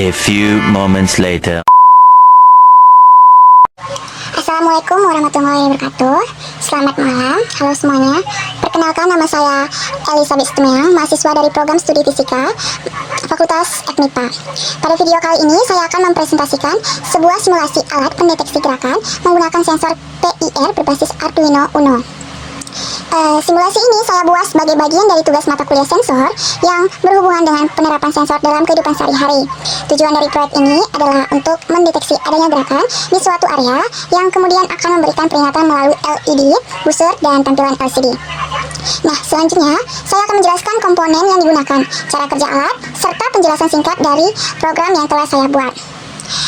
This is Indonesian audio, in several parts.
A few moments later. Assalamualaikum warahmatullahi wabarakatuh. Selamat malam, halo semuanya. Perkenalkan, nama saya Elizabeth Tumeang, mahasiswa dari program studi fisika Fakultas FMIPA. Pada video kali ini saya akan mempresentasikan sebuah simulasi alat pendeteksi gerakan menggunakan sensor PIR berbasis Arduino Uno. Simulasi ini saya buat sebagai bagian dari tugas mata kuliah sensor yang berhubungan dengan penerapan sensor dalam kehidupan sehari-hari. Tujuan dari proyek ini adalah untuk mendeteksi adanya gerakan di suatu area yang kemudian akan memberikan peringatan melalui LED, buzzer, dan tampilan LCD. Nah, selanjutnya saya akan menjelaskan komponen yang digunakan, cara kerja alat, serta penjelasan singkat dari program yang telah saya buat.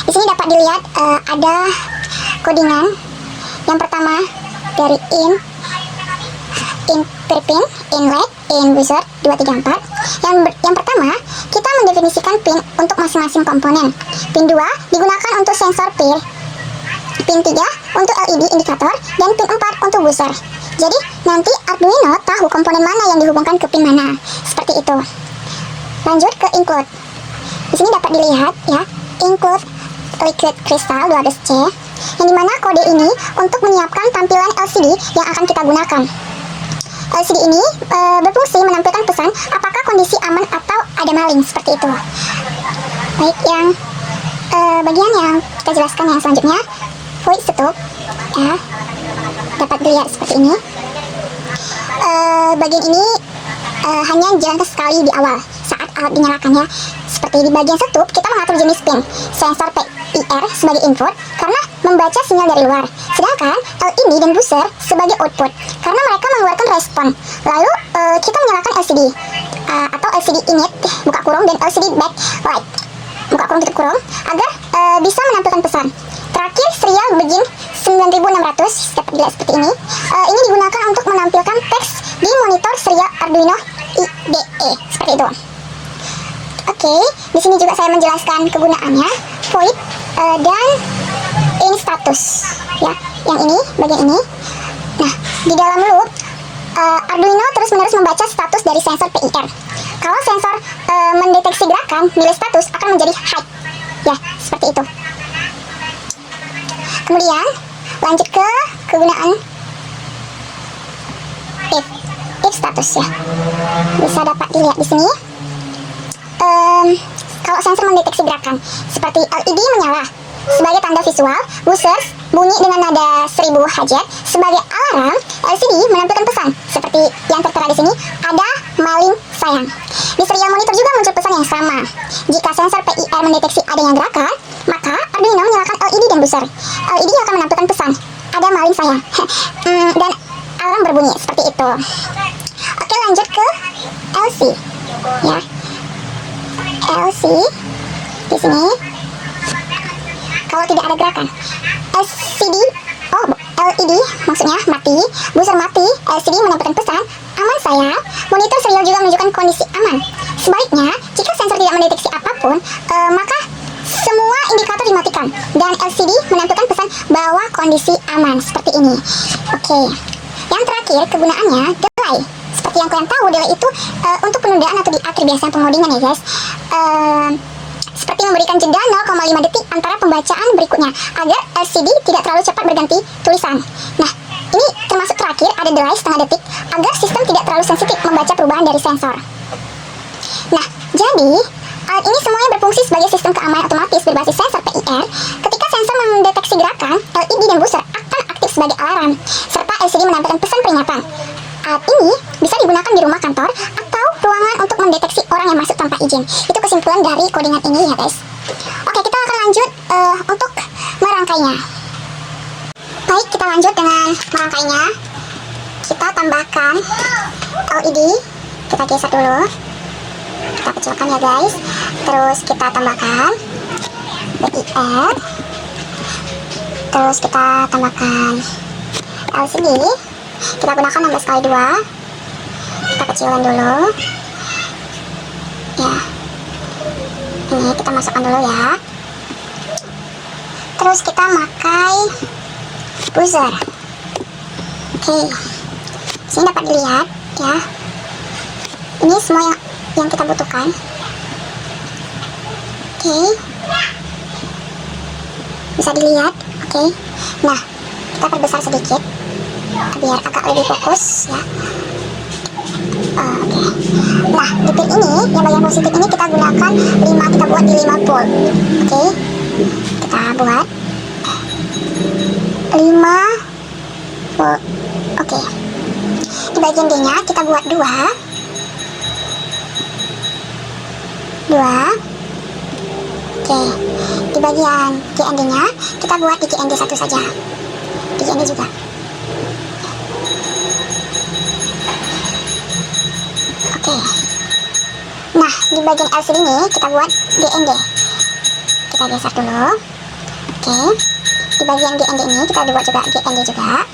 Di sini dapat dilihat ada codingan. Yang pertama dari in per pin, inlet, in buzzer 234. Yang pertama, kita mendefinisikan pin untuk masing-masing komponen. Pin 2 digunakan untuk sensor PIR, pin 3 untuk LED indikator, dan pin 4 untuk buzzer. Jadi, nanti Arduino tahu komponen mana yang dihubungkan ke pin mana. Seperti itu. Lanjut ke include. Di sini dapat dilihat ya, include liquid crystal 12C, yang dimana kode ini untuk menyiapkan tampilan LCD yang akan kita gunakan. LCD ini berfungsi menampilkan pesan apakah kondisi aman atau ada maling, seperti itu. Baik, yang bagian yang kita jelaskan yang selanjutnya, void stop ya, dapat dilihat seperti ini. Bagian ini hanya jalan sekali di awal saat alat dinyalakan ya. Seperti di bagian stop, kita mengatur jenis pin sensor PIR sebagai input karena membaca sinyal dari luar, sedangkan LED dan buzzer sebagai output karena mereka mengeluarkan respon. Lalu kita menyalakan LCD atau LCD init buka kurung dan LCD backlight buka kurung tutup kurung agar bisa menampilkan pesan. Terakhir, serial begin 9600 dapat dilihat seperti ini. Ini digunakan untuk menampilkan teks di monitor serial Arduino IDE, seperti itu. Oke, di sini juga saya menjelaskan kegunaannya, void dan in status ya. Yang ini, bagian ini. Nah, di dalam loop Arduino terus-menerus membaca status dari sensor PIR. Kalau sensor mendeteksi gerakan, nilai status akan menjadi high ya, seperti itu. Kemudian lanjut ke kegunaan if status ya. Bisa dapat dilihat di sini. Kalau sensor mendeteksi gerakan seperti LED menyala sebagai tanda visual, buzzer bunyi dengan nada 1000 Hz sebagai alarm, LCD menampilkan pesan seperti yang tertera di sini, ada maling sayang. Di serial monitor juga muncul pesan yang sama. Jika sensor PIR mendeteksi adanya gerakan, maka Arduino menyalakan LED dan buzzer. LED akan menampilkan pesan, ada maling sayang. Dan alarm berbunyi seperti itu. Oke, lanjut ke LC ya. LC di sini kalau tidak ada gerakan, LED maksudnya mati, buzzer mati, LCD menampilkan pesan aman sayang, monitor serial juga menunjukkan kondisi aman. Sebaliknya, jika sensor tidak mendeteksi apapun, maka semua indikator dimatikan dan LCD menampilkan pesan bahwa kondisi aman, seperti ini. Oke, yang terakhir kegunaannya delay. Seperti yang kalian tahu, delay itu untuk penundaan atau diakhir biasanya pengodingan ya guys. Seperti memberikan jeda 0,5 detik antara pembacaan berikutnya agar LCD tidak terlalu cepat berganti tulisan. Nah, ini termasuk terakhir ada delay setengah detik agar sistem tidak terlalu sensitif membaca perubahan dari sensor. Nah, jadi alat ini semuanya berfungsi sebagai sistem keamanan otomatis berbasis sensor PIR. Ketika sensor mendeteksi gerakan, LED dan buzzer akan aktif sebagai alarm serta LCD menampilkan pesan peringatan. Alat ini bisa digunakan di rumah kantor atau ruangan untuk mendeteksi orang yang masuk tanpa izin. Itu kesimpulan dari codingan ini ya guys. Oke, kita akan lanjut untuk merangkainya. Baik, kita lanjut dengan merangkainya. Kita tambahkan LED, kita geser dulu, kita kecilkan ya guys. Terus kita tambahkan PIR, terus kita tambahkan LCD. Kita gunakan 16x2. Kita kecilkan dulu ya. Ini kita masukkan dulu ya. Terus kita pakai buzzer. Oke, sini dapat dilihat ya. Ini semua yang kita butuhkan. Oke. Bisa dilihat. Oke. Nah, kita perbesar sedikit biar agak lebih fokus ya. Oke. Nah, di pin ini, yang bagian positif ini kita gunakan 5, kita buat di 5 volt. Oke. Kita buat 5 volt. Oke. Di bagian D-nya kita buat 2. Oke. Di bagian GND-nya kita buat di GND 1 saja. Di GND juga. Oke. Nah, di bagian LCD ini kita buat GND. Kita geser dulu. Oke. Di bagian GND ini kita buat juga GND juga.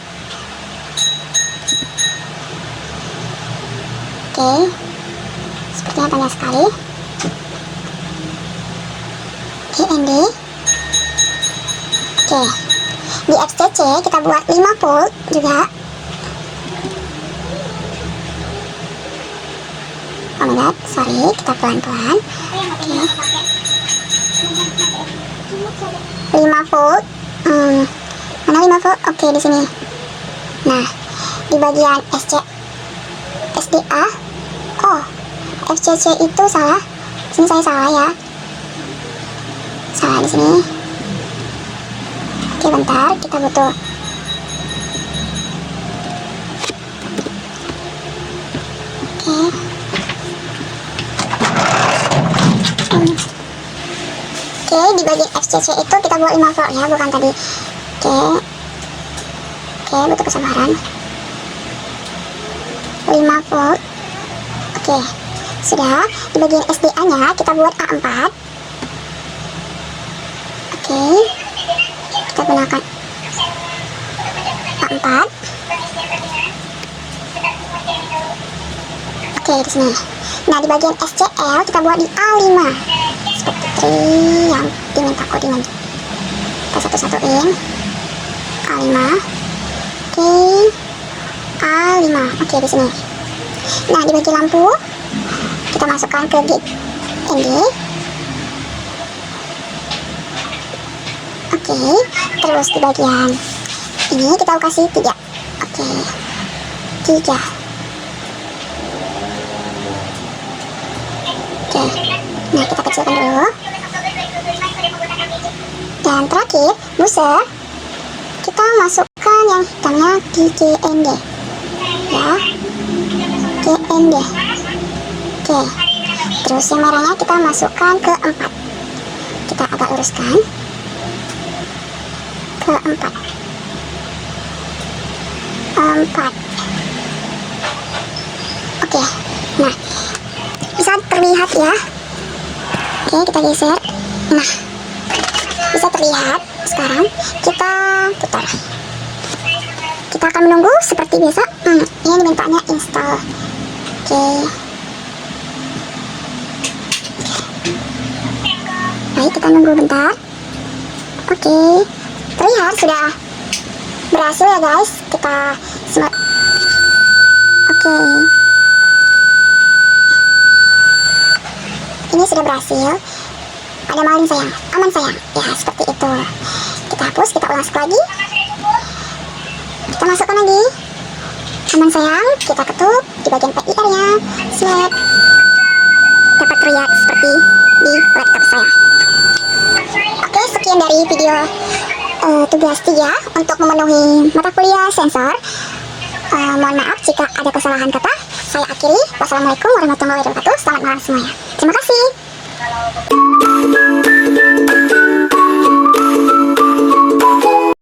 Oke. Sepertinya banyak sekali. GND. Oke. Di FCC kita buat 5 volt juga. Oh my god, sorry, kita pelan-pelan. Oke. 5 volt. Mana 5 volt? Oke, di sini. Nah, di bagian SDA. Oh, FCC itu salah. Sini saya salah ya. Salah di sini. Oke, bentar, kita butuh. Oke. Oke, di bagian FCC itu kita buat 5 volt ya, bukan tadi. Oke, butuh kesabaran. 5 volt. Oke, sudah. Di bagian SDA-nya kita buat A4. Oke, kita gunakan A4. Oke, di sini. Nah, di bagian SCL kita buat di A5. Seperti yang diminta codingan. Kita satu-satuin. A5. Oke. A5. Oke, di sini. Nah, di bagian lampu kita masukkan ke GND. Oke, terus di bagian ini kita kasih 3. Oke, 3. Oke, nah kita kecilkan dulu. Dan terakhir, buzzer kita masukkan yang hitamnya di GND ya, GND. Oke, terus yang merahnya kita masukkan ke 4. Kita agak luruskan ke 4. Oke, nah bisa terlihat ya. Oke, kita geser. Nah, bisa terlihat. Sekarang kita putar. Kita akan menunggu seperti biasa. Ini dimintanya install. Oke. Baik, kita nunggu bentar. Oke, terlihat sudah berhasil ya guys. Kita smart. Oke. Ini sudah berhasil. Ada maling sayang, aman sayang. Ya, seperti itu. Kita hapus, kita ulang sekali lagi. Kita masukkan lagi. Aman sayang, kita ketuk di bagian PIR-nya. Smart. Dapat terlihat seperti di laptop saya. Oke, sekian dari video tugas 3 untuk memenuhi mata kuliah sensor. Mohon maaf jika ada kesalahan kata. Saya akhiri. Wassalamualaikum warahmatullahi wabarakatuh. Selamat malam semuanya. Terima kasih.